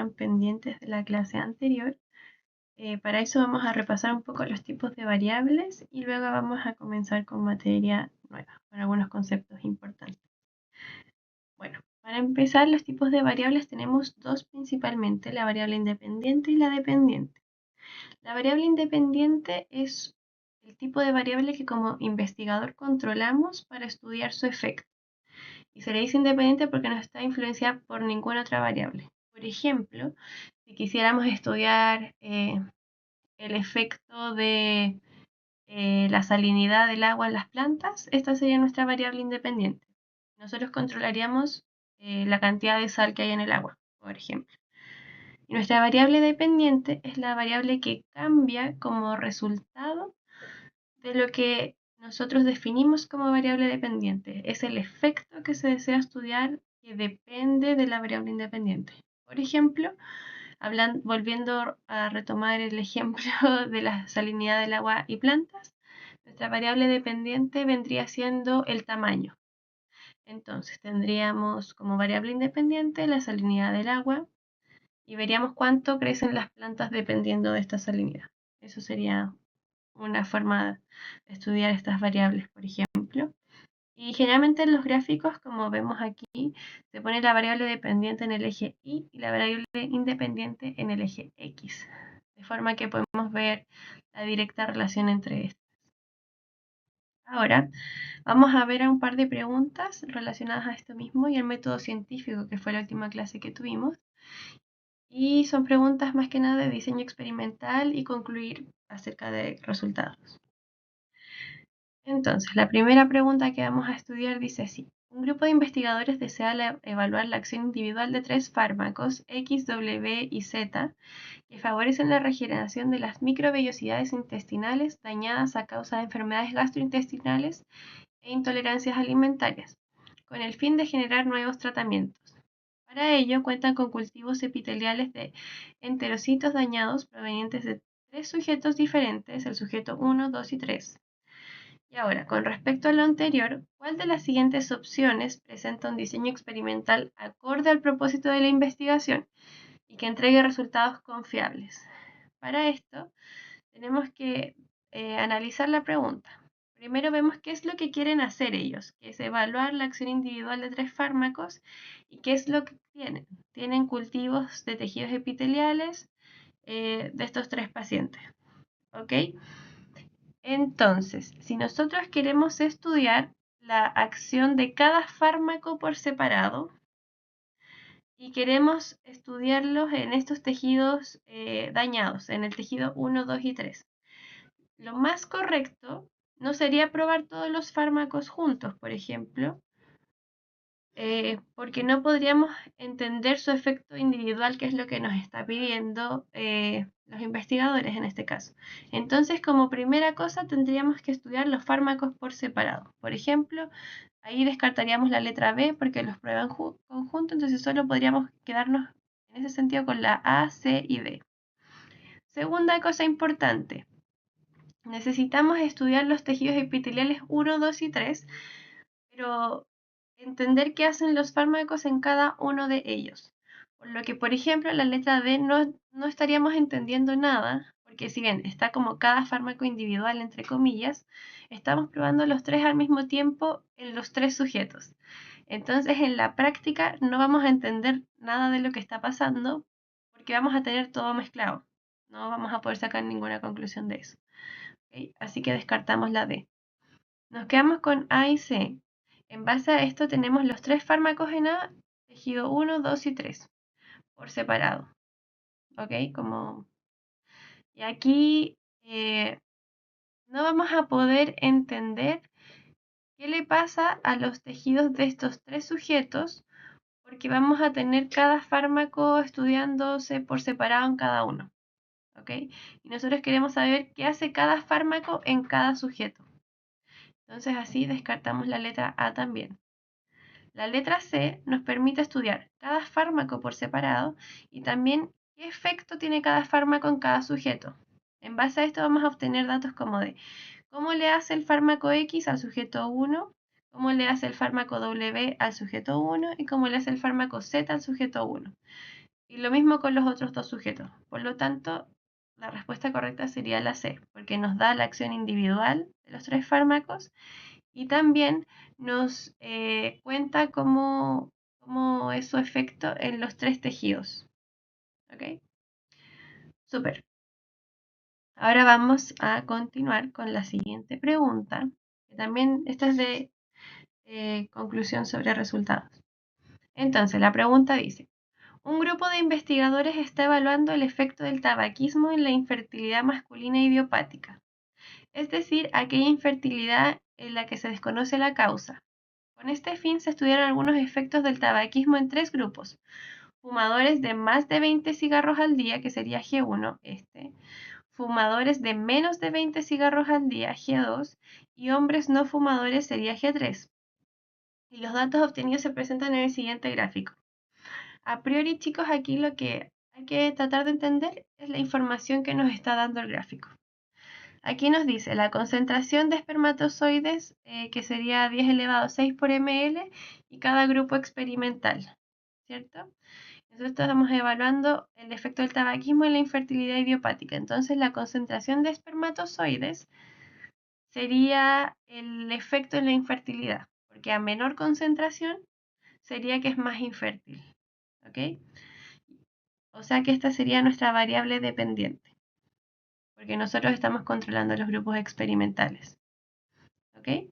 quedaron pendientes de la clase anterior. Para eso vamos a repasar un poco los tipos de variables y luego vamos a comenzar con materia nueva, con algunos conceptos importantes. Bueno, para empezar, los tipos de variables tenemos dos principalmente, la variable independiente y la dependiente. La variable independiente es el tipo de variable que como investigador controlamos para estudiar su efecto. Y se le dice independiente porque no está influenciada por ninguna otra variable. Por ejemplo, si quisiéramos estudiar el efecto de la salinidad del agua en las plantas, esta sería nuestra variable independiente. Nosotros controlaríamos la cantidad de sal que hay en el agua, por ejemplo. Y nuestra variable dependiente es la variable que cambia como resultado de lo que nosotros definimos como variable dependiente. Es el efecto que se desea estudiar que depende de la variable independiente. Por ejemplo, volviendo a retomar el ejemplo de la salinidad del agua y plantas, nuestra variable dependiente vendría siendo el tamaño. Entonces tendríamos como variable independiente la salinidad del agua y veríamos cuánto crecen las plantas dependiendo de esta salinidad. Eso sería una forma de estudiar estas variables, por ejemplo. Y generalmente en los gráficos, como vemos aquí, se pone la variable dependiente en el eje Y y la variable independiente en el eje X, de forma que podemos ver la directa relación entre estas. Ahora vamos a ver un par de preguntas relacionadas a esto mismo y al método científico, que fue la última clase que tuvimos. Y son preguntas más que nada de diseño experimental y concluir acerca de resultados. Entonces, la primera pregunta que vamos a estudiar dice así. Un grupo de investigadores desea evaluar la acción individual de 3 fármacos, X, W y Z, que favorecen la regeneración de las microvellosidades intestinales dañadas a causa de enfermedades gastrointestinales e intolerancias alimentarias, con el fin de generar nuevos tratamientos. Para ello, cuentan con cultivos epiteliales de enterocitos dañados provenientes de 3 sujetos diferentes, el sujeto 1, 2 y 3. Y ahora, con respecto a lo anterior, ¿cuál de las siguientes opciones presenta un diseño experimental acorde al propósito de la investigación y que entregue resultados confiables? Para esto, tenemos que analizar la pregunta. Primero vemos qué es lo que quieren hacer ellos, que es evaluar la acción individual de 3 fármacos y qué es lo que tienen. Tienen cultivos de tejidos epiteliales de estos 3 pacientes. ¿Ok? Entonces, si nosotros queremos estudiar la acción de cada fármaco por separado y queremos estudiarlos en estos tejidos dañados, en el tejido 1, 2 y 3, lo más correcto no sería probar todos los fármacos juntos, por ejemplo, porque no podríamos entender su efecto individual, que es lo que nos está pidiendo los investigadores en este caso. Entonces, como primera cosa, tendríamos que estudiar los fármacos por separado. Por ejemplo, ahí descartaríamos la letra B porque los prueban conjunto, entonces solo podríamos quedarnos en ese sentido con la A, C y D. Segunda cosa importante, necesitamos estudiar los tejidos epiteliales 1, 2 y 3, pero entender qué hacen los fármacos en cada uno de ellos. Por lo que, por ejemplo, la letra D no estaríamos entendiendo nada, porque si bien está como cada fármaco individual, entre comillas, estamos probando los 3 al mismo tiempo en los 3 sujetos. Entonces, en la práctica no vamos a entender nada de lo que está pasando, porque vamos a tener todo mezclado. No vamos a poder sacar ninguna conclusión de eso. ¿Okay? Así que descartamos la D. Nos quedamos con A y C. En base a esto tenemos los 3 fármacos en A, tejido 1, 2 y 3, por separado. ¿Ok? Y aquí no vamos a poder entender qué le pasa a los tejidos de estos 3 sujetos, porque vamos a tener cada fármaco estudiándose por separado en cada uno. ¿Ok? Y nosotros queremos saber qué hace cada fármaco en cada sujeto. Entonces así descartamos la letra A también. La letra C nos permite estudiar cada fármaco por separado y también qué efecto tiene cada fármaco en cada sujeto. En base a esto vamos a obtener datos como de cómo le hace el fármaco X al sujeto 1, cómo le hace el fármaco W al sujeto 1 y cómo le hace el fármaco Z al sujeto 1. Y lo mismo con los otros dos sujetos. Por lo tanto, la respuesta correcta sería la C, porque nos da la acción individual de los 3 fármacos y también nos cuenta cómo es su efecto en los 3 tejidos. ¿Ok? Súper. Ahora vamos a continuar con la siguiente pregunta, que también esta es de conclusión sobre resultados. Entonces, la pregunta dice, un grupo de investigadores está evaluando el efecto del tabaquismo en la infertilidad masculina idiopática, es decir, aquella infertilidad en la que se desconoce la causa. Con este fin se estudiaron algunos efectos del tabaquismo en 3 grupos: fumadores de más de 20 cigarros al día, que sería G1, fumadores de menos de 20 cigarros al día, G2, y hombres no fumadores, sería G3. Y los datos obtenidos se presentan en el siguiente gráfico. A priori, chicos, aquí lo que hay que tratar de entender es la información que nos está dando el gráfico. Aquí nos dice la concentración de espermatozoides, que sería 10 elevado a 6 por ml, y cada grupo experimental, ¿cierto? Nosotros estamos evaluando el efecto del tabaquismo en la infertilidad idiopática. Entonces, la concentración de espermatozoides sería el efecto en la infertilidad, porque a menor concentración sería que es más infértil, ¿ok? O sea que esta sería nuestra variable dependiente, porque nosotros estamos controlando los grupos experimentales, ¿ok?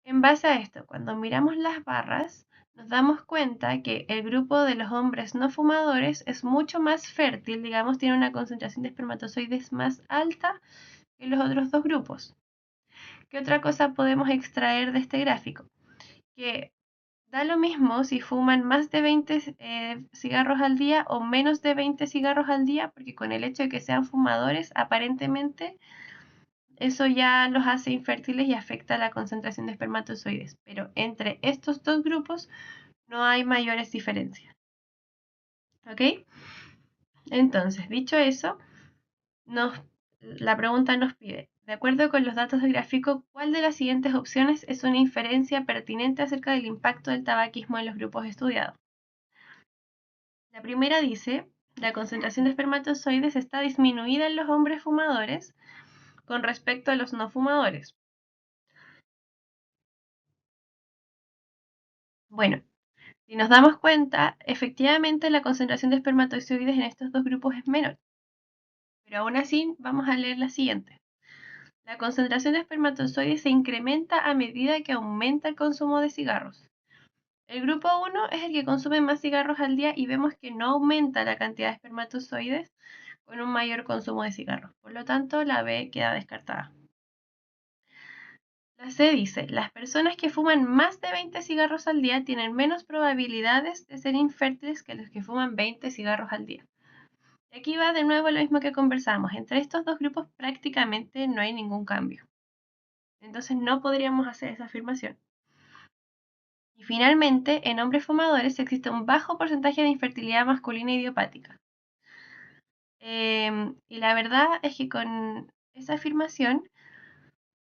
En base a esto, cuando miramos las barras, nos damos cuenta que el grupo de los hombres no fumadores es mucho más fértil, digamos, tiene una concentración de espermatozoides más alta que los otros dos grupos. ¿Qué otra cosa podemos extraer de este gráfico? Que da lo mismo si fuman más de 20 cigarros al día o menos de 20 cigarros al día, porque con el hecho de que sean fumadores, aparentemente eso ya los hace infértiles y afecta la concentración de espermatozoides. Pero entre estos dos grupos no hay mayores diferencias. ¿Ok? Entonces, dicho eso, la pregunta nos pide, de acuerdo con los datos del gráfico, ¿cuál de las siguientes opciones es una inferencia pertinente acerca del impacto del tabaquismo en los grupos estudiados? La primera dice, la concentración de espermatozoides está disminuida en los hombres fumadores con respecto a los no fumadores. Bueno, si nos damos cuenta, efectivamente la concentración de espermatozoides en estos dos grupos es menor. Pero aún así, vamos a leer la siguiente. La concentración de espermatozoides se incrementa a medida que aumenta el consumo de cigarros. El grupo 1 es el que consume más cigarros al día y vemos que no aumenta la cantidad de espermatozoides con un mayor consumo de cigarros. Por lo tanto, la B queda descartada. La C dice, las personas que fuman más de 20 cigarros al día tienen menos probabilidades de ser infértiles que los que fuman 20 cigarros al día. Y aquí va de nuevo lo mismo que conversamos. Entre estos dos grupos prácticamente no hay ningún cambio. Entonces no podríamos hacer esa afirmación. Y finalmente, en hombres fumadores existe un bajo porcentaje de infertilidad masculina idiopática. Y la verdad es que con esa afirmación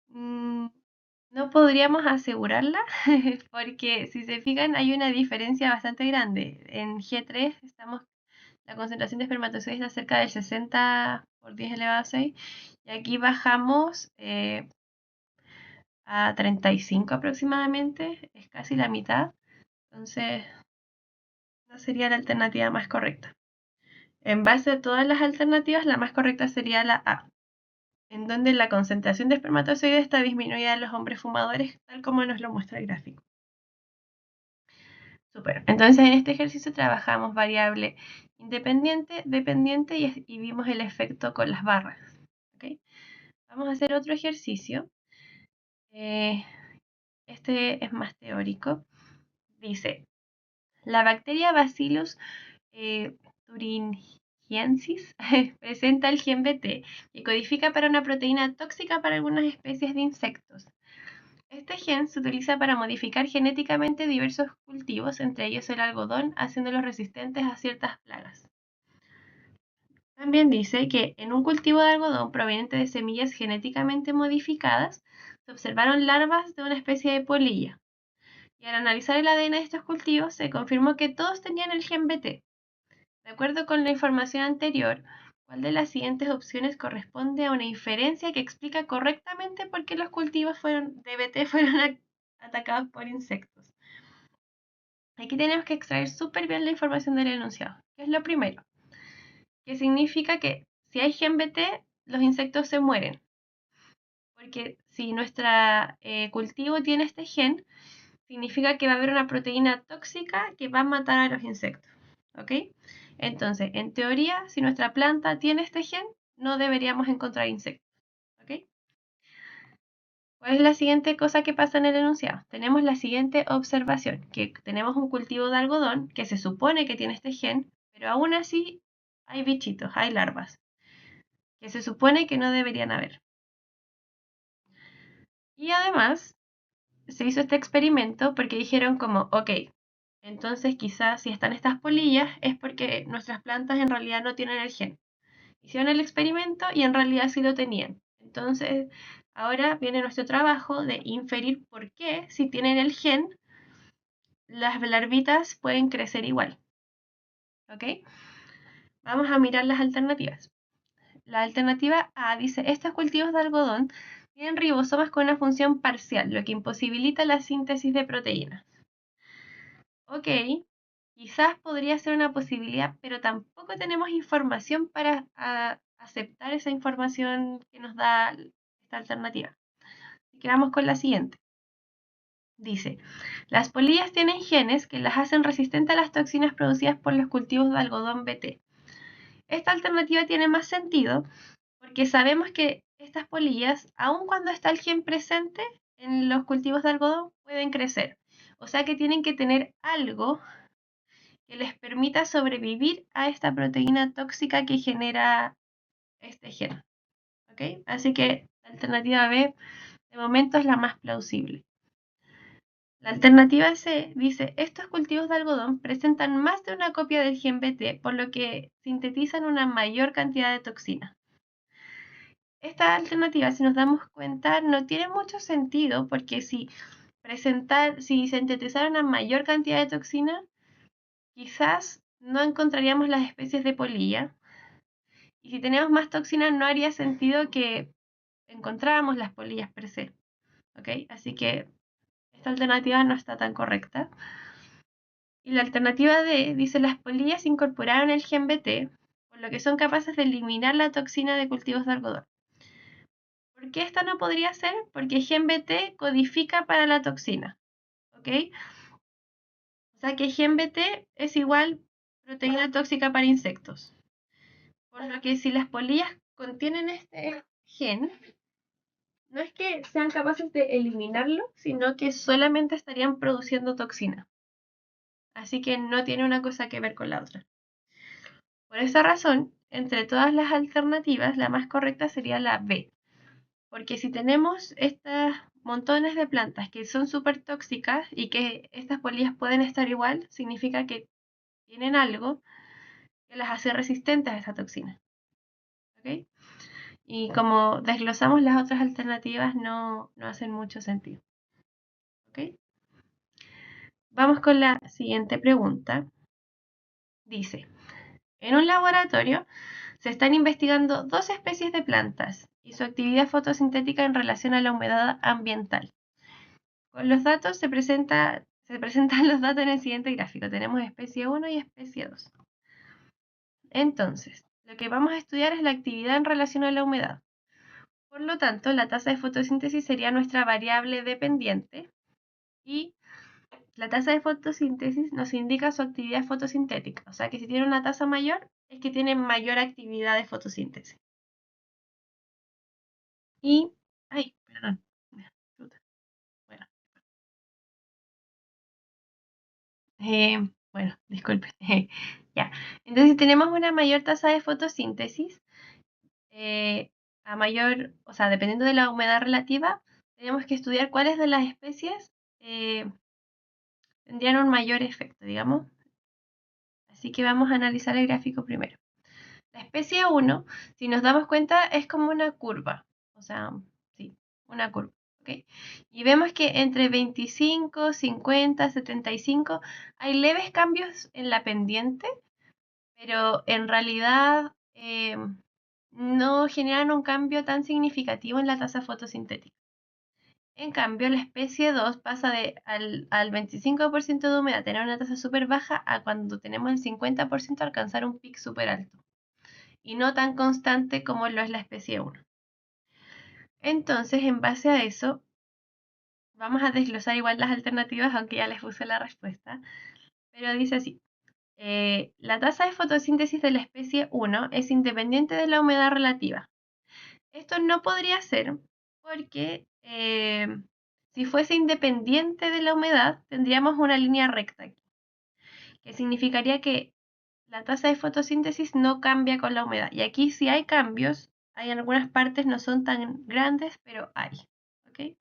no podríamos asegurarla porque si se fijan hay una diferencia bastante grande. En G3 la concentración de espermatozoides está cerca del 60 por 10 elevado a 6 y aquí bajamos a 35 aproximadamente, es casi la mitad. Entonces no sería la alternativa más correcta. En base a todas las alternativas, la más correcta sería la A, en donde la concentración de espermatozoides está disminuida en los hombres fumadores, tal como nos lo muestra el gráfico. Super. Entonces en este ejercicio trabajamos variable independiente, dependiente y vimos el efecto con las barras. ¿Okay? Vamos a hacer otro ejercicio. Este es más teórico. Dice, la bacteria Bacillus thuringiensis presenta el gen BT y codifica para una proteína tóxica para algunas especies de insectos. Este gen se utiliza para modificar genéticamente diversos cultivos, entre ellos el algodón, haciéndolos resistentes a ciertas plagas. También dice que en un cultivo de algodón proveniente de semillas genéticamente modificadas, se observaron larvas de una especie de polilla. Y al analizar el ADN de estos cultivos, se confirmó que todos tenían el gen BT. De acuerdo con la información anterior, ¿cuál de las siguientes opciones corresponde a una inferencia que explica correctamente por qué los cultivos de BT fueron atacados por insectos? Aquí tenemos que extraer súper bien la información del enunciado. ¿Qué es lo primero? Que significa que si hay gen BT, los insectos se mueren. Porque si nuestro cultivo tiene este gen, significa que va a haber una proteína tóxica que va a matar a los insectos. ¿Ok? Entonces, en teoría, si nuestra planta tiene este gen, no deberíamos encontrar insectos. ¿Ok? ¿Cuál es la siguiente cosa que pasa en el enunciado? Tenemos la siguiente observación, que tenemos un cultivo de algodón que se supone que tiene este gen, pero aún así hay bichitos, hay larvas, que se supone que no deberían haber. Y además, se hizo este experimento porque dijeron como, ok, entonces quizás si están estas polillas es porque nuestras plantas en realidad no tienen el gen. Hicieron el experimento y en realidad sí lo tenían. Entonces, ahora viene nuestro trabajo de inferir por qué, si tienen el gen, las larvitas pueden crecer igual. ¿Ok? Vamos a mirar las alternativas. La alternativa A dice, estos cultivos de algodón tienen ribosomas con una función parcial, lo que imposibilita la síntesis de proteínas. Ok, quizás podría ser una posibilidad, pero tampoco tenemos información para aceptar esa información que nos da esta alternativa. Así que vamos con la siguiente. Dice, las polillas tienen genes que las hacen resistentes a las toxinas producidas por los cultivos de algodón BT. Esta alternativa tiene más sentido porque sabemos que estas polillas, aun cuando está el gen presente en los cultivos de algodón, pueden crecer. O sea que tienen que tener algo que les permita sobrevivir a esta proteína tóxica que genera este gen. ¿Ok? Así que la alternativa B de momento es la más plausible. La alternativa C dice, estos cultivos de algodón presentan más de una copia del gen BT, por lo que sintetizan una mayor cantidad de toxina. Esta alternativa, si nos damos cuenta, no tiene mucho sentido porque si sintetizar una mayor cantidad de toxina, quizás no encontraríamos las especies de polilla. Y si tenemos más toxina, no haría sentido que encontráramos las polillas per se. ¿Ok? Así que esta alternativa no está tan correcta. Y la alternativa D dice las polillas incorporaron el gen BT, por lo que son capaces de eliminar la toxina de cultivos de algodón. ¿Por qué esta no podría ser? Porque gen BT codifica para la toxina. ¿Ok? O sea que gen BT es igual proteína tóxica para insectos. Por lo que si las polillas contienen este gen, no es que sean capaces de eliminarlo, sino que solamente estarían produciendo toxina. Así que no tiene una cosa que ver con la otra. Por esa razón, entre todas las alternativas, la más correcta sería la B. Porque si tenemos estos montones de plantas que son súper tóxicas y que estas polillas pueden estar igual, significa que tienen algo que las hace resistentes a esa toxina. ¿Ok? Y como desglosamos las otras alternativas, no hacen mucho sentido. ¿Ok? Vamos con la siguiente pregunta. Dice, en un laboratorio se están investigando dos especies de plantas y su actividad fotosintética en relación a la humedad ambiental. Con los datos se presentan los datos en el siguiente gráfico. Tenemos especie 1 y especie 2. Entonces, lo que vamos a estudiar es la actividad en relación a la humedad. Por lo tanto, la tasa de fotosíntesis sería nuestra variable dependiente y la tasa de fotosíntesis nos indica su actividad fotosintética. O sea que si tiene una tasa mayor, es que tiene mayor actividad de fotosíntesis. Y, ay, perdón. Bueno, bueno, disculpe. Ya. Entonces, si tenemos una mayor tasa de fotosíntesis, a mayor, o sea, dependiendo de la humedad relativa, tenemos que estudiar cuáles de las especies tendrían un mayor efecto, digamos. Así que vamos a analizar el gráfico primero. La especie 1, si nos damos cuenta, es como una curva. O sea, sí, una curva. ¿Okay? Y vemos que entre 25, 50, 75 hay leves cambios en la pendiente, pero en realidad no generan un cambio tan significativo en la tasa fotossintética. En cambio, la especie 2 pasa al 25% de humedad, tener una tasa súper baja, a cuando tenemos el 50% alcanzar un pic súper alto. Y no tan constante como lo es la especie 1. Entonces, en base a eso, vamos a desglosar igual las alternativas, aunque ya les puse la respuesta. Pero dice así. La tasa de fotosíntesis de la especie 1 es independiente de la humedad relativa. Esto no podría ser porque si fuese independiente de la humedad, tendríamos una línea recta aquí, que significaría que la tasa de fotosíntesis no cambia con la humedad. Y aquí sí hay cambios, hay en algunas partes no son tan grandes, pero hay. ¿Okay?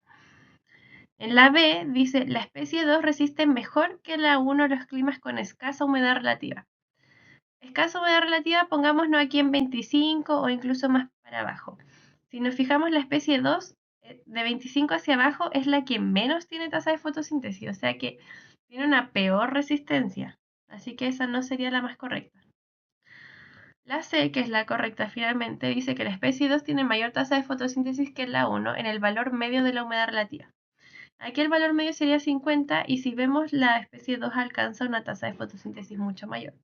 En la B dice, la especie 2 resiste mejor que la 1 los climas con escasa humedad relativa. Escasa humedad relativa, pongámonos aquí en 25 o incluso más para abajo. Si nos fijamos, la especie 2, de 25 hacia abajo, es la que menos tiene tasa de fotosíntesis, o sea que tiene una peor resistencia. Así que esa no sería la más correcta. La C, que es la correcta finalmente, dice que la especie 2 tiene mayor tasa de fotosíntesis que la 1 en el valor medio de la humedad relativa. Aquí el valor medio sería 50 y si vemos, la especie 2 alcanza una tasa de fotosíntesis mucho mayor.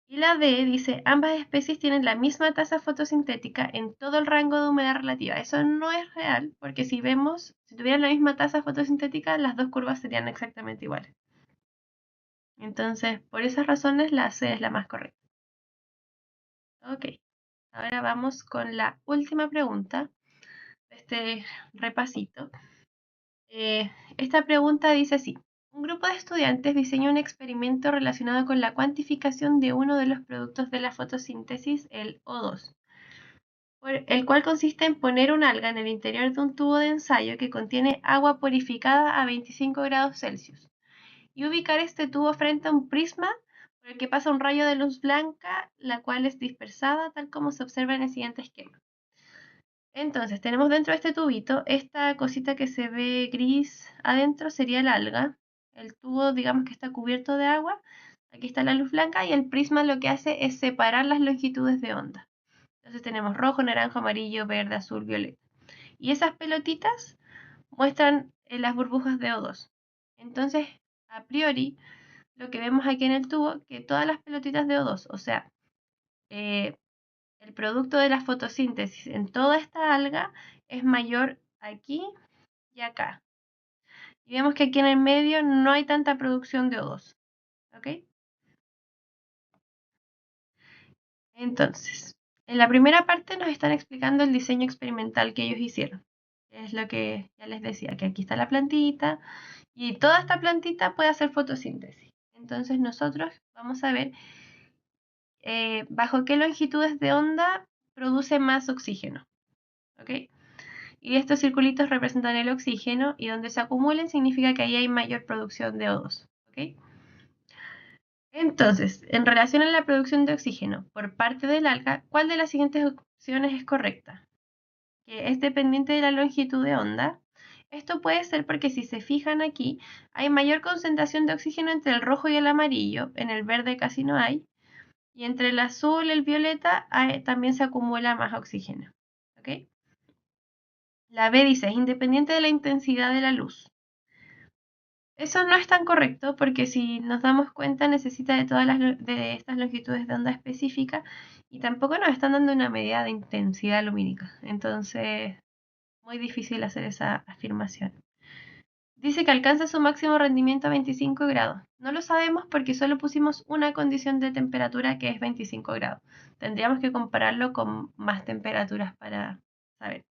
Y la D dice, ambas especies tienen la misma tasa fotosintética en todo el rango de humedad relativa. Eso no es real, porque si vemos, si tuvieran la misma tasa fotosintética, las dos curvas serían exactamente iguales. Entonces, por esas razones, la C es la más correcta. Ok, ahora vamos con la última pregunta de este repasito. Esta pregunta dice así. Un grupo de estudiantes diseñó un experimento relacionado con la cuantificación de uno de los productos de la fotosíntesis, el O2. El cual consiste en poner un alga en el interior de un tubo de ensayo que contiene agua purificada a 25 grados Celsius y ubicar este tubo frente a un prisma por el que pasa un rayo de luz blanca, la cual es dispersada tal como se observa en el siguiente esquema. Entonces, tenemos dentro de este tubito, esta cosita que se ve gris adentro sería el alga. El tubo, digamos que está cubierto de agua. Aquí está la luz blanca y el prisma lo que hace es separar las longitudes de onda. Entonces tenemos rojo, naranja, amarillo, verde, azul, violeta. Y esas pelotitas muestran las burbujas de O2. Entonces, a priori, lo que vemos aquí en el tubo, que todas las pelotitas de O2, o sea, el producto de la fotosíntesis en toda esta alga es mayor aquí y acá. Y vemos que aquí en el medio no hay tanta producción de O2. ¿Ok? Entonces, en la primera parte nos están explicando el diseño experimental que ellos hicieron. Es lo que ya les decía, que aquí está la plantita y toda esta plantita puede hacer fotosíntesis. Entonces nosotros vamos a ver bajo qué longitudes de onda produce más oxígeno. ¿Ok? Y estos circulitos representan el oxígeno y donde se acumulen significa que ahí hay mayor producción de O2. ¿Ok? Entonces, en relación a la producción de oxígeno por parte del alga, ¿cuál de las siguientes opciones es correcta? Que es dependiente de la longitud de onda. Esto puede ser porque si se fijan aquí, hay mayor concentración de oxígeno entre el rojo y el amarillo, en el verde casi no hay, y entre el azul y el violeta también se acumula más oxígeno. ¿Ok? La B dice, es independiente de la intensidad de la luz. Eso no es tan correcto porque si nos damos cuenta necesita de todas de estas longitudes de onda específicas y tampoco nos están dando una medida de intensidad lumínica. Entonces, muy difícil hacer esa afirmación. Dice que alcanza su máximo rendimiento a 25 grados. No lo sabemos porque solo pusimos una condición de temperatura que es 25 grados. Tendríamos que compararlo con más temperaturas para saber.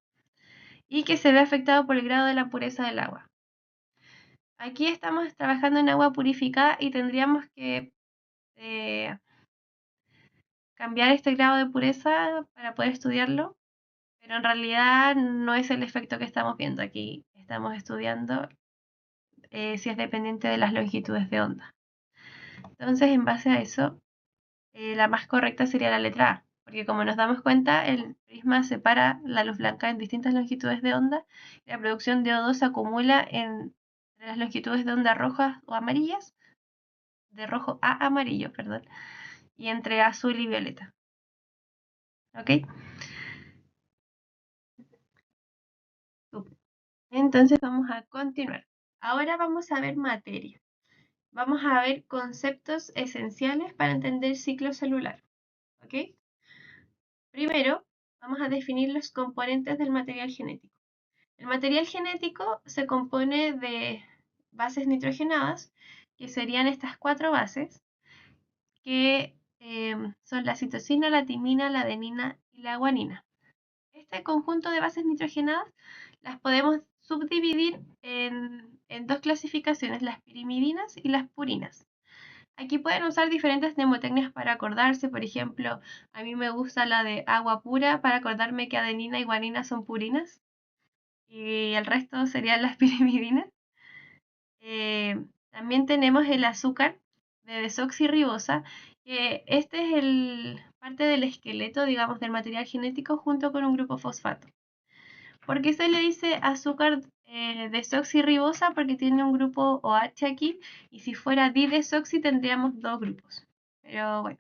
Y que se ve afectado por el grado de la pureza del agua. Aquí estamos trabajando en agua purificada y tendríamos que cambiar este grado de pureza para poder estudiarlo, pero en realidad no es el efecto que estamos viendo aquí. Estamos estudiando si es dependiente de las longitudes de onda. Entonces, en base a eso, la más correcta sería la letra A, porque como nos damos cuenta, el prisma separa la luz blanca en distintas longitudes de onda y la producción de O2 se acumula entre las longitudes de onda rojas o amarillas, de rojo a amarillo, perdón, y entre azul y violeta. ¿Ok? Entonces vamos a continuar. Ahora vamos a ver materia. Vamos a ver conceptos esenciales para entender ciclo celular. ¿Ok? Primero, vamos a definir los componentes del material genético. El material genético se compone de bases nitrogenadas, que serían estas 4 bases, que son la citosina, la timina, la adenina y la guanina. Este conjunto de bases nitrogenadas las podemos subdividir en 2 clasificaciones, las pirimidinas y las purinas. Aquí pueden usar diferentes mnemotecnias para acordarse, por ejemplo, a mí me gusta la de agua pura para acordarme que adenina y guanina son purinas y el resto serían las pirimidinas. También tenemos el azúcar de desoxirribosa, que este es parte del esqueleto, digamos, del material genético junto con un grupo fosfato. ¿Por qué se le dice azúcar desoxirribosa? Porque tiene un grupo OH aquí, y si fuera didesoxi tendríamos 2 grupos. Pero bueno.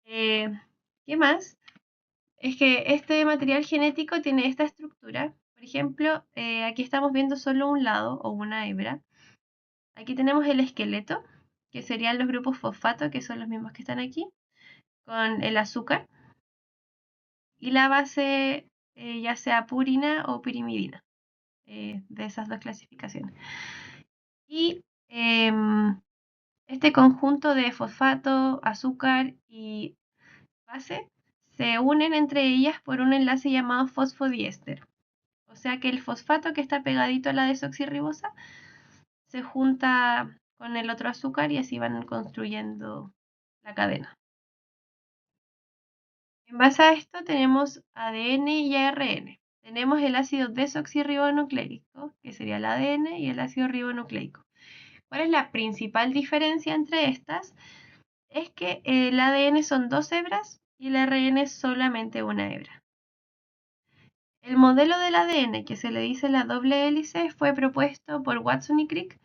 ¿Qué más? Es que este material genético tiene esta estructura. Por ejemplo, aquí estamos viendo solo un lado o una hebra. Aquí tenemos el esqueleto, que serían los grupos fosfato, que son los mismos que están aquí, con el azúcar. Y la base, ya sea purina o pirimidina, de esas 2 clasificaciones. Y este conjunto de fosfato, azúcar y base se unen entre ellas por un enlace llamado fosfodiéster. O sea que el fosfato que está pegadito a la desoxirribosa se junta con el otro azúcar y así van construyendo la cadena. En base a esto tenemos ADN y ARN. Tenemos el ácido desoxirribonucleico, que sería el ADN, y el ácido ribonucleico. ¿Cuál es la principal diferencia entre estas? Es que el ADN son 2 hebras y el ARN es solamente una hebra. El modelo del ADN, que se le dice la doble hélice, fue propuesto por Watson y Crick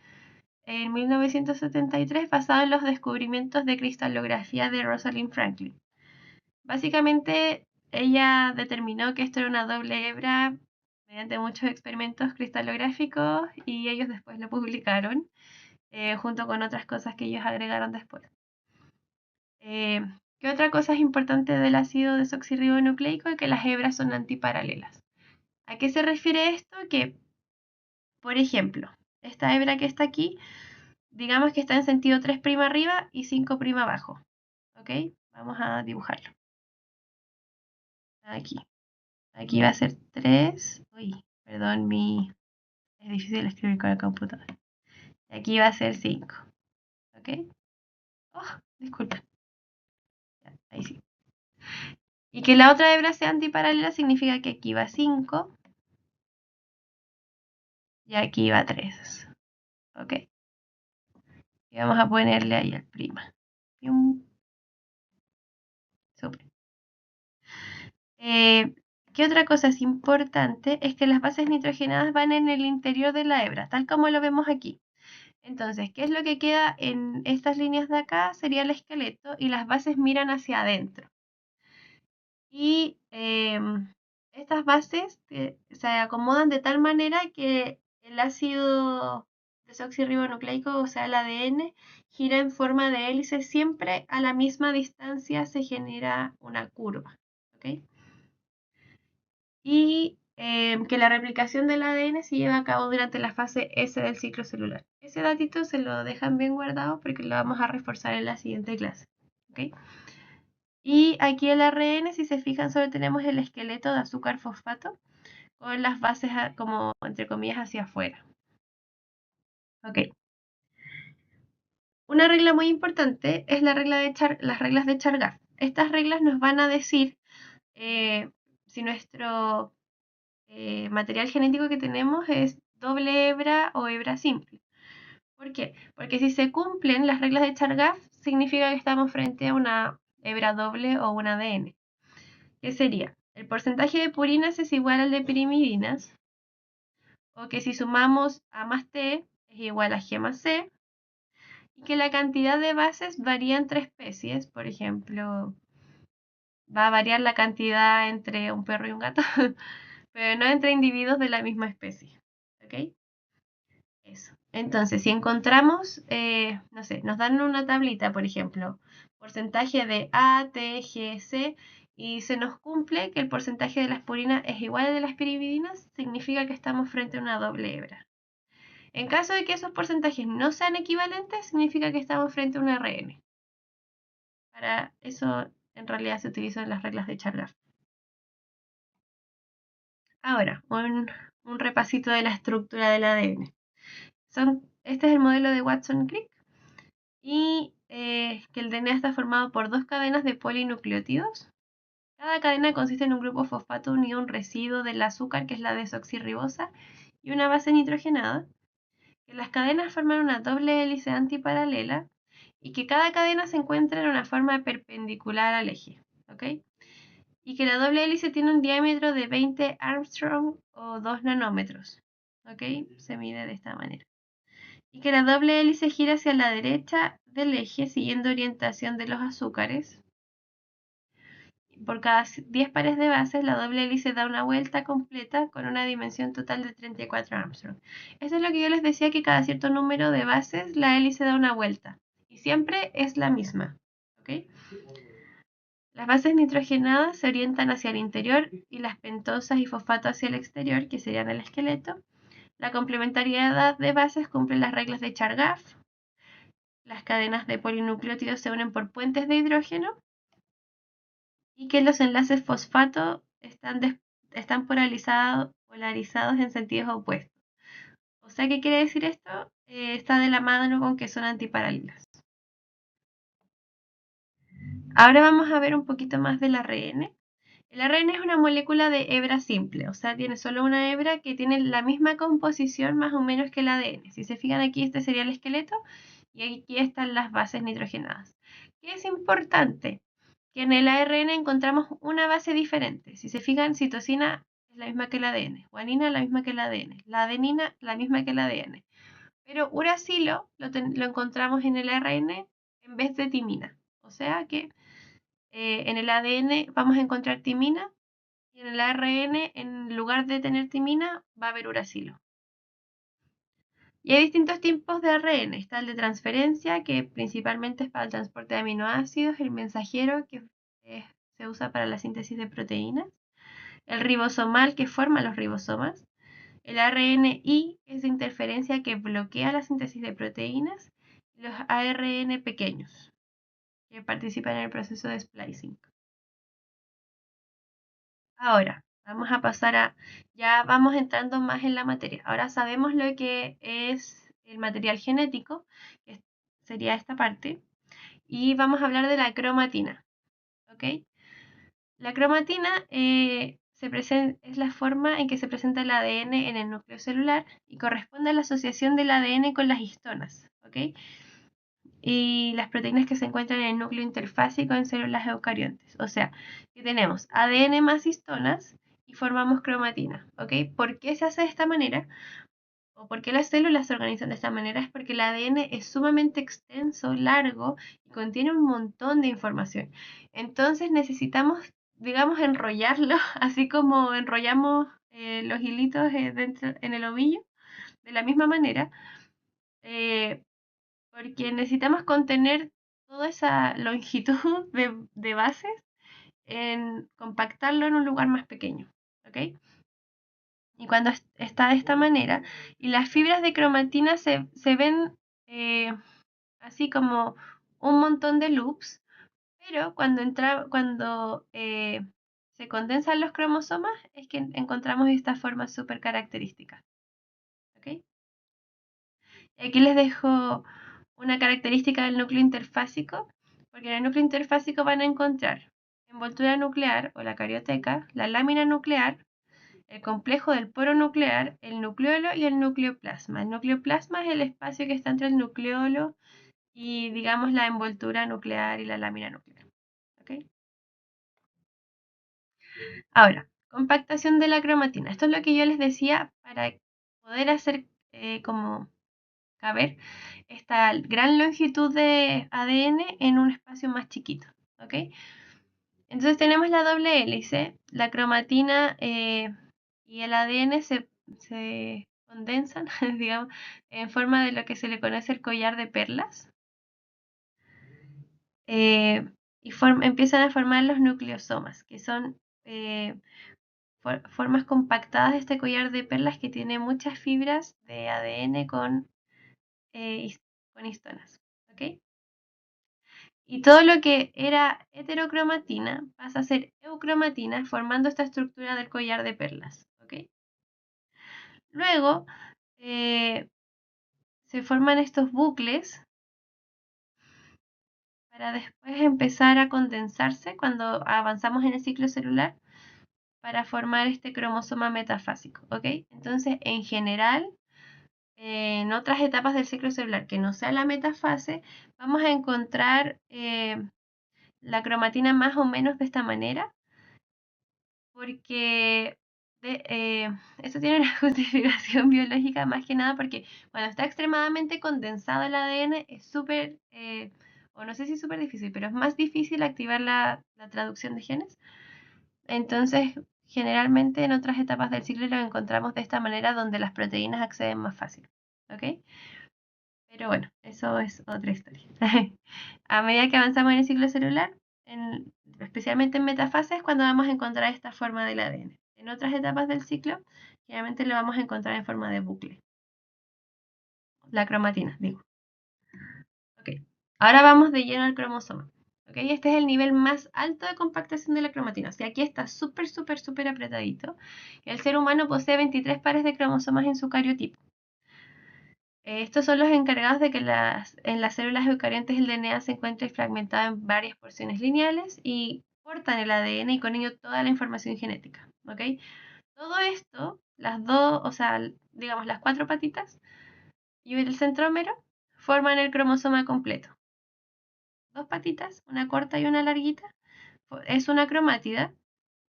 en 1973 basado en los descubrimientos de cristalografía de Rosalind Franklin. Básicamente, ella determinó que esto era una doble hebra mediante muchos experimentos cristalográficos y ellos después lo publicaron junto con otras cosas que ellos agregaron después. ¿Qué otra cosa es importante del ácido desoxirribonucleico? Es que las hebras son antiparalelas. ¿A qué se refiere esto? Que, por ejemplo, esta hebra que está aquí, digamos que está en sentido 3' arriba y 5' abajo. ¿Ok? Vamos a dibujarlo. Aquí. Aquí va a ser 3. Uy, perdón, es difícil escribir con el computador. Aquí va a ser 5. ¿Ok? Oh, disculpa. Ahí sí. Y que la otra hebra sea antiparalela significa que aquí va 5 y aquí va 3. ¿Ok? Y vamos a ponerle ahí el prima. Super. ¿Qué otra cosa es importante? Es que las bases nitrogenadas van en el interior de la hebra, tal como lo vemos aquí. Entonces, ¿qué es lo que queda en estas líneas de acá? Sería el esqueleto y las bases miran hacia adentro. Y estas bases se acomodan de tal manera que el ácido desoxirribonucleico, o sea, el ADN, gira en forma de hélice. Siempre a la misma distancia se genera una curva. ¿Ok? Y que la replicación del ADN se lleva a cabo durante la fase S del ciclo celular. Ese datito se lo dejan bien guardado porque lo vamos a reforzar en la siguiente clase. ¿Okay? Y aquí el ARN, si se fijan, solo tenemos el esqueleto de azúcar fosfato con las bases como entre comillas hacia afuera. Ok. Una regla muy importante es las reglas de Chargaff. Estas reglas nos van a decir si nuestro material genético que tenemos es doble hebra o hebra simple. ¿Por qué? Porque si se cumplen las reglas de Chargaff, significa que estamos frente a una hebra doble o un ADN. ¿Qué sería? El porcentaje de purinas es igual al de pirimidinas, o que si sumamos A más T es igual a G más C, y que la cantidad de bases varía entre especies. Por ejemplo, va a variar la cantidad entre un perro y un gato, pero no entre individuos de la misma especie. ¿Ok? Eso. Entonces, si encontramos, no sé, nos dan una tablita, por ejemplo, porcentaje de A, T, G, C, y se nos cumple que el porcentaje de la aspirina es igual al de las pirividinas, significa que estamos frente a una doble hebra. En caso de que esos porcentajes no sean equivalentes, significa que estamos frente a un RN. Para eso, en realidad, se utilizan las reglas de Chargaff. Ahora, un repasito de la estructura del ADN. Este es el modelo de Watson-Crick y que el DNA está formado por dos cadenas de polinucleótidos. Cada cadena consiste en un grupo fosfato unido a un residuo del azúcar, que es la desoxirribosa, y una base nitrogenada. Que las cadenas forman una doble hélice antiparalela y que cada cadena se encuentra en una forma perpendicular al eje. ¿Ok? Y que la doble hélice tiene un diámetro de 20 Armstrong o 2 nanómetros. ¿Ok? Se mide de esta manera. Y que la doble hélice gira hacia la derecha del eje siguiendo orientación de los azúcares. Por cada 10 pares de bases, la doble hélice da una vuelta completa con una dimensión total de 34 Armstrong. Eso es lo que yo les decía, que cada cierto número de bases la hélice da una vuelta. Y siempre es la misma. ¿Ok? Las bases nitrogenadas se orientan hacia el interior y las pentosas y fosfato hacia el exterior, que serían el esqueleto. La complementariedad de bases cumple las reglas de Chargaff. Las cadenas de polinucleótidos se unen por puentes de hidrógeno y que los enlaces fosfato están polarizados en sentidos opuestos. O sea, ¿qué quiere decir esto? Está de la mano con que son antiparalelas. Ahora vamos a ver un poquito más del ARN. El ARN es una molécula de hebra simple, o sea, tiene solo una hebra que tiene la misma composición más o menos que el ADN. Si se fijan aquí, este sería el esqueleto y aquí están las bases nitrogenadas. ¿Qué es importante? Que en el ARN encontramos una base diferente. Si se fijan, citosina es la misma que el ADN, guanina la misma que el ADN, la adenina la misma que el ADN. Pero uracilo lo encontramos en el ARN en vez de timina. O sea que en el ADN vamos a encontrar timina y en el ARN, en lugar de tener timina, va a haber uracilo. Y hay distintos tipos de ARN. Está el de transferencia, que principalmente es para el transporte de aminoácidos, el mensajero, que se usa para la síntesis de proteínas, el ribosomal, que forma los ribosomas, el RNI, que es de interferencia, que bloquea la síntesis de proteínas, y los ARN pequeños, que participan en el proceso de splicing. Ahora, vamos a pasar ya vamos entrando más en la materia. Ahora sabemos lo que es el material genético, que sería esta parte, y vamos a hablar de la cromatina. ¿Ok? La cromatina es la forma en que se presenta el ADN en el núcleo celular y corresponde a la asociación del ADN con las histonas. ¿Ok? Y las proteínas que se encuentran en el núcleo interfásico en células eucariontes. O sea, que tenemos ADN más histonas y formamos cromatina. ¿Ok? ¿Por qué se hace de esta manera? ¿O por qué las células se organizan de esta manera? Es porque el ADN es sumamente extenso, largo y contiene un montón de información. Entonces necesitamos, digamos, enrollarlo, así como enrollamos los hilitos dentro, en el ovillo, de la misma manera, eh, porque necesitamos contener toda esa longitud de bases en compactarlo en un lugar más pequeño. ¿Ok? Y cuando está de esta manera, y las fibras de cromatina se ven así como un montón de loops, pero cuando se condensan los cromosomas es que encontramos esta forma súper característica. ¿Ok? Y aquí les dejo una característica del núcleo interfásico, porque en el núcleo interfásico van a encontrar envoltura nuclear o la carioteca, la lámina nuclear, el complejo del poro nuclear, el nucleolo y el nucleoplasma. El nucleoplasma es el espacio que está entre el nucleolo y, digamos, la envoltura nuclear y la lámina nuclear. ¿Okay? Ahora, compactación de la cromatina. Esto es lo que yo les decía para poder hacer como caber esta gran longitud de ADN en un espacio más chiquito, ¿ok? Entonces tenemos la doble hélice, la cromatina y el ADN se condensan, digamos, en forma de lo que se le conoce el collar de perlas. Y empiezan a formar los nucleosomas, que son formas compactadas de este collar de perlas que tiene muchas fibras de ADN con histonas. ¿Ok? Y todo lo que era heterocromatina pasa a ser eucromatina, formando esta estructura del collar de perlas. ¿Ok? Luego se forman estos bucles para después empezar a condensarse cuando avanzamos en el ciclo celular para formar este cromosoma metafásico, ¿ok? Entonces, en general, en otras etapas del ciclo celular que no sea la metafase, vamos a encontrar la cromatina más o menos de esta manera, porque esto tiene una justificación biológica más que nada porque cuando está extremadamente condensado el ADN es súper, o no sé si súper difícil, pero es más difícil activar la traducción de genes. Entonces, generalmente en otras etapas del ciclo lo encontramos de esta manera donde las proteínas acceden más fácil. ¿Ok? Pero bueno, eso es otra historia. A medida que avanzamos en el ciclo celular, especialmente en metafases, cuando vamos a encontrar esta forma del ADN. En otras etapas del ciclo, generalmente lo vamos a encontrar en forma de bucle. La cromatina, digo. Ok. Ahora vamos de lleno al cromosoma. ¿Okay? Este es el nivel más alto de compactación de la cromatina. O sea, aquí está súper, súper, súper apretadito. El ser humano posee 23 pares de cromosomas en su cariotipo. Estos son los encargados de que en las células eucariontes el DNA se encuentre fragmentado en varias porciones lineales y portan el ADN y con ello toda la información genética. ¿Ok? Todo esto, las dos, o sea, digamos las cuatro patitas y el centrómero, forman el cromosoma completo. Dos patitas, una corta y una larguita, es una cromátida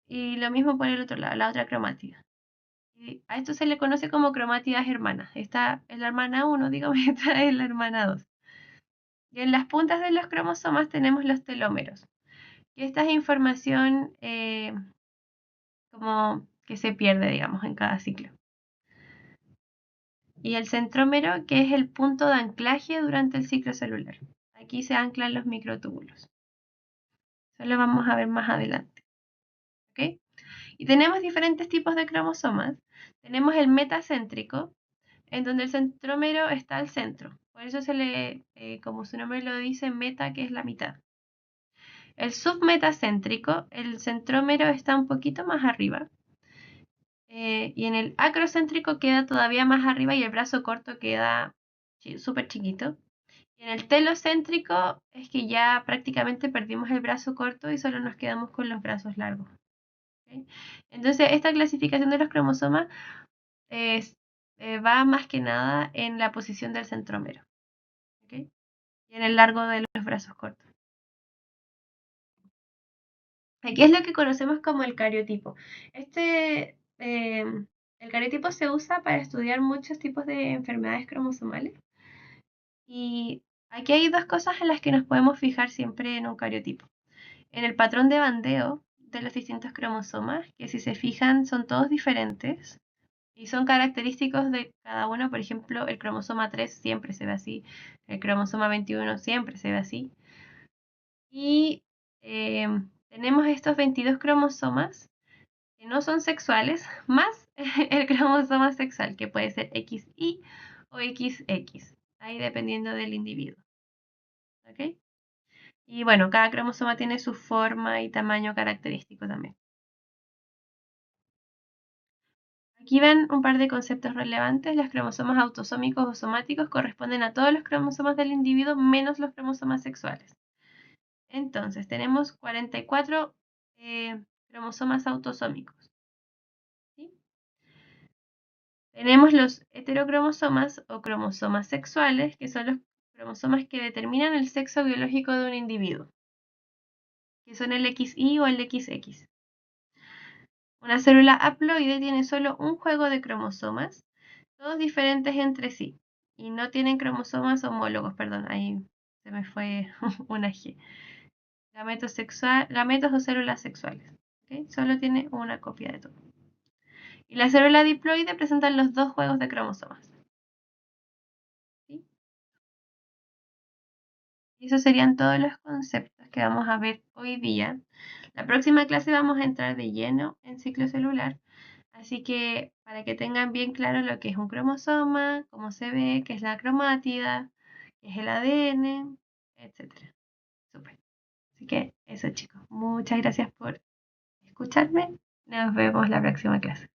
y lo mismo por el otro lado, la otra cromátida. Y a esto se le conoce como cromátidas hermanas. Esta es la hermana 1, digamos, y esta es la hermana 2. Y en las puntas de los cromosomas tenemos los telómeros. Y esta es información como que se pierde, digamos, en cada ciclo. Y el centrómero, que es el punto de anclaje durante el ciclo celular. Aquí se anclan los microtúbulos. Eso lo vamos a ver más adelante. ¿Ok? Y tenemos diferentes tipos de cromosomas. Tenemos el metacéntrico, en donde el centrómero está al centro. Por eso se le, como su nombre lo dice, meta, que es la mitad. El submetacéntrico, el centrómero está un poquito más arriba. Y en el acrocéntrico queda todavía más arriba y el brazo corto queda súper chiquito. Y en el telocéntrico es que ya prácticamente perdimos el brazo corto y solo nos quedamos con los brazos largos. ¿Okay? Entonces, esta clasificación de los cromosomas va más que nada en la posición del centrómero. ¿Okay? Y en el largo de los brazos cortos. Aquí es lo que conocemos como el cariotipo. El cariotipo se usa para estudiar muchos tipos de enfermedades cromosomales. Y aquí hay dos cosas en las que nos podemos fijar siempre en un cariotipo. En el patrón de bandeo de los distintos cromosomas, que si se fijan son todos diferentes y son característicos de cada uno. Por ejemplo, el cromosoma 3 siempre se ve así, el cromosoma 21 siempre se ve así. Y tenemos estos 22 cromosomas que no son sexuales, más el cromosoma sexual, que puede ser XY o XX, ahí dependiendo del individuo. ¿Ok? Y bueno, cada cromosoma tiene su forma y tamaño característico también. Aquí ven un par de conceptos relevantes. Los cromosomas autosómicos o somáticos corresponden a todos los cromosomas del individuo menos los cromosomas sexuales. Entonces, tenemos 44 cromosomas autosómicos. ¿Sí? Tenemos los heterocromosomas o cromosomas sexuales, que son los cromosomas que determinan el sexo biológico de un individuo, que son el XY o el XX. Una célula haploide tiene solo un juego de cromosomas, todos diferentes entre sí. y no tienen cromosomas homólogos, perdón, ahí se me fue una G. Gametos o células sexuales. ¿Ok? Solo tiene una copia de todo. Y la célula diploide presenta los dos juegos de cromosomas. ¿Sí? Y esos serían todos los conceptos que vamos a ver hoy día. La próxima clase vamos a entrar de lleno en ciclo celular. Así que para que tengan bien claro lo que es un cromosoma, cómo se ve, qué es la cromátida, qué es el ADN, etcétera. Súper. Así que eso, chicos. Muchas gracias por escucharme. Nos vemos la próxima clase.